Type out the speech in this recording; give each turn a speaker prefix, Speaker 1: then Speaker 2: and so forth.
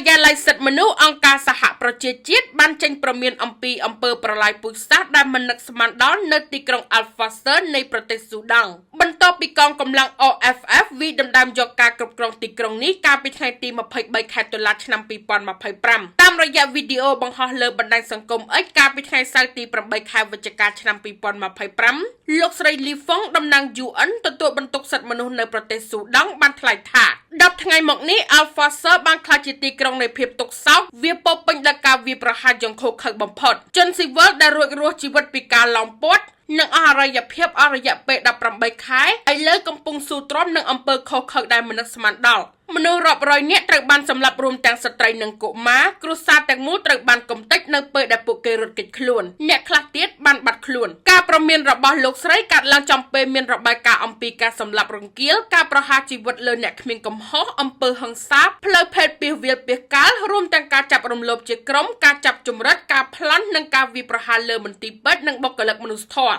Speaker 1: យាល័យសិទ្ធិមនុស្សអង្គការសហប្រជាជាតិបានចេញព្រមានអំពីអំពើប្រល័យពូជសាសន៍ដែលមិននឹកស្មានដល់នៅទីក្រុង Al-Fasher នៃប្រទេសស៊ូដង់បន្ទាប់ពីកងកម្លាំង OFF វាយដណ្ដើមយកការគ្រប់គ្រងទីក្រុងនេះកាលពីថ្ងៃទី23 ខែតុលាឆ្នាំ2025តាមរយៈវីដេអូបង្ហោះលើបណ្ដាញសង្គម X កាលពីថ្ងៃសៅរ៍ទី8 ខែវិច្ឆិកាឆ្នាំ2025លោកស្រីលីហ្វុងតំណាង UN ទទួលបន្ទុកសិទ្ធិមនុស្សនៅប្រទេសស៊ូដង់បានថ្លែងថា10ថ្ងៃមកនេះ Al-Fasher បានក្លាយជាទីក្រុងនៃភាពទុក្ខសោកវាពោពេញដោយការវាយប្រហារយ៉ាងឃោរឃៅបំផុតជនស៊ីវិលដែលរួចរស់ជីវិតពីការឡោមព័ទ្ធនិងអស់អរិយភាពអស់រយៈពេល18ខែឥឡូវកំពុងស៊ូទ្រាំនឹងអំពើខុសខើដែលមិននឹកស្មានដល់មនុស្សរាប់រយនាក់ត្រូវបានសម្លាប់រួមទាំងស្ត្រីនិងកុមារគ្រួសារទាំងមូលត្រូវបានកំទេចនៅពេលដែលពួកគេរត់គេចខ្លួនអ្នកខ្លះទៀតបានបាត់ខ្លួនការព្រមានរបស់លោកស្រីកាត់ឡើងចំពេលមានរបាយការណ៍អំពីការសម្លាប់រង្គាលការប្រហារជីវិតលើអ្នកគ្មានកំហុសអំពើហិង្សាផ្លូវភេទពាសវាលពាសកាលរួមទាំងការចាប់រំលោភជាក្រុមការចាប់ជំរិតការប្លន់និងការវាយប្រហារលើមន្ទីរពេទ្យនិងបុគ្គលិកមនុស្សធម៌